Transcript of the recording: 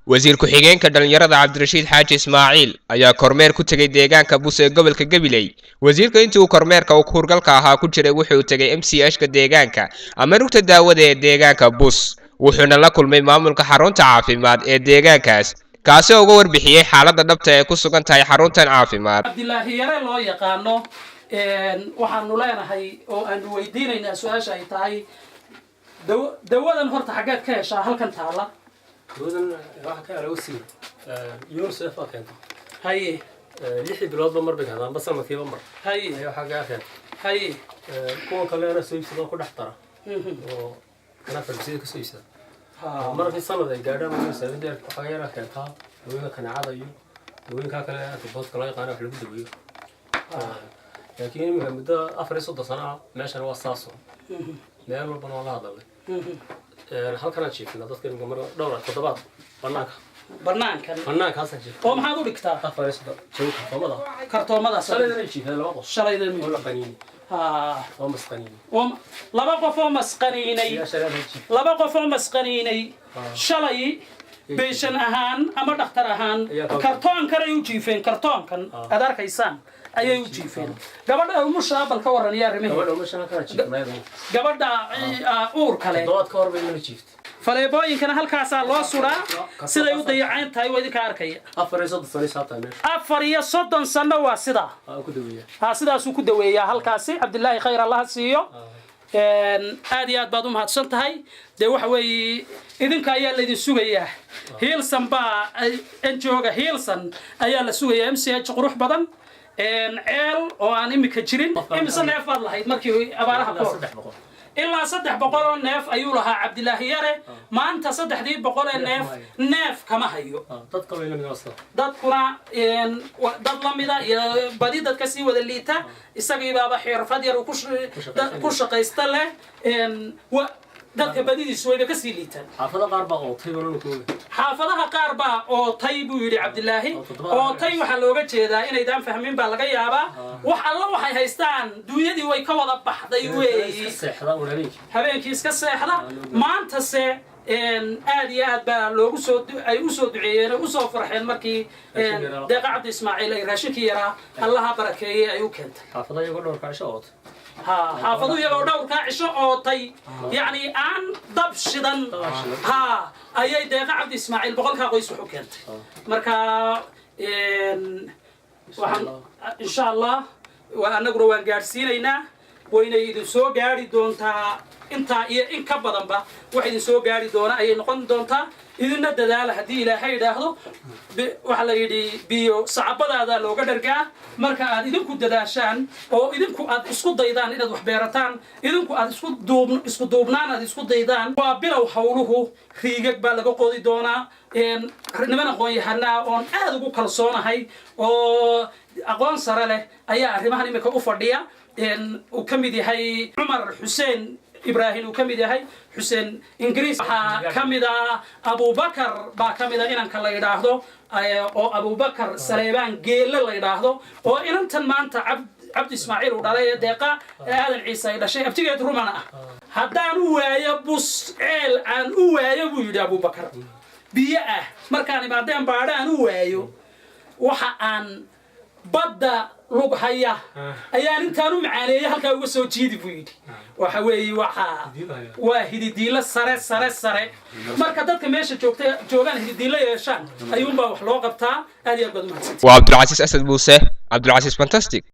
wasiir ku-xigeenka dhalinyarada Cabdirashiid Xaaji Ismaaciil ayaa kormeer ku tagay deegaanka Bus ee gobolka Gabiley. Wasiirka intii uu kormeerka u hurgalka ahaa ku jiray wuxuu tagay MCH-ka deegaanka ama rugta daawada ee deegaanka Bus, wuxuuna la kulmay maamulka xarunta caafimaad ee deegaankaas, kaasi oo uga warbixiyay xaaladda dhabta ee ku sugan tahay xaruntan caafimaad. Cabdilaahi Yare loo yaqaano waxaanu leenahay oo aan weydiinaynaa su'aasha ay tahay dawadan horta xageed ka heshaa halkan taala ودن واحد كان على وسيم يونس فاكن هاي لحي بلاد بمر بكذا بس ما في بمر هاي هي حاجة أخير هاي كون كلنا سويس ده كل احترا أنا في البسيط كسويس مرة في السنة ذي قاعدة ما يصير بدي حاجة أخير كا وين كان عادة يو وين كان كلا في بوت كلا يقانا في البدو يو لكن من بدأ أفرس صد سنة ماشي أنا وصاصه ما يعمل بنا الله هذا halkan aan jiifnaa dadkan gamar dhowr toddobaad banaankan haasan jiif oo maxaad u dhigtaa afarisda joog kartoomada shalaydan jiifnaa laba qof shalaydan wala qaniini oo masqaniini laba qof oo masqaniinay laba qof oo masqaniinay shalay beeshan ahaan ama dhakhtar ahaan kartoonkan ay u jiifeen kartoonkan aad arkaysaan ayay u jiifeen gabadha umusha bal ka waran yaa rimay gabadha umusha ka jiifnaa gabadha uur kale dood ka horbay la jiiftay faleebooyinkana halkaas loo suraa siday u dayacayn tahay way idinka arkaya 430 sano waa sida ku daweeyaa sidaas uu ku daweeyaa halkaasi Cabdilaahi khayr Allah siiyo aad iyo aad baad u mahadsan tahay de waxa weey idinka ayaa la idin sugayaa Hilsan baa jooga Hilsan ayaa la sugayaa MCH qurux badan ceel oo aan imika jirin imisa neef baad lahayd markii abaaraha ku ilaa 300 neef ayuu lahaa Cabdilaahi Yare maanta 300 neef kama hayo dadkuna dad lamida iyo badi dadka sii wada liita isagii baaba xirfad yar ku shaqaysta leh dadka badidiisu way ka sii liitaan xaafadaha qaar baa oo tay buu yiri Cabdilaahi oo tay waxa looga jeedaa inay daan fahmin baa laga yaabaa wax alla waxay haystaan duunyadii way ka wada baxday weey habeenkii iska seexda maanta se aad iyo aad baa loogu soo ay u soo duceeyeen u soo farxeen markii deeqa Cabdi Ismaaciil ay raashinkii yaraa Allah barakeeyay ay u keentay xaafadaha iyagu dhowr ka cisho ood حافظوا يا دور كعشة أوتي يعني أن ضب شدن أي دقيقة عبد إسماعيل بقول كقيس حكمت مركا إن شاء الله وأنا جروان جارسينا وين يدسوا جاري دونتا أنت إن كبدن با واحد يسوا جاري دونا أي نقطة دونتا إذا ندى على هدي إلى هاي داخله وحلا يدي بيو صعب هذا لو قدر جا مركا إذا كنت داشان أو إذا كنت إسكت ضيدان إذا وحبيرتان إذا كنت إسكت دوبنان إذا إسكت ضيدان وبلو حوله خيجك بالغ قاضي دونا نمنا قوي حنا أون هذا جو كالصونا هاي أو أقوان سرله أيه رماني مكوفرديا وكمدي هاي عمر حسين إبراهيم وكمدي هاي حسين إنجليز كمدا أبو بكر كمدا إن كلا يراهدو أو أبو بكر سليمان جيل لا يراهدو أو إن تنمان عبد إسماعيل وداري دقة هذا العيسى إذا شيء أبتدي رومانا هذا هو يبص عن هو يبود أبو بكر بيئة مركاني بعدين بعدين هو يو وحان بدأ لوج حيا أيان إنتانو معانية هالك هو سو جيد بيد وحوي واحد ديلا سرة مركزات كمية جوغان هدي ديلا يشان أيوم بوح لوقتها هذه البدو وعبد العزيز أسد بوسة عبد العزيز فانتاستيك.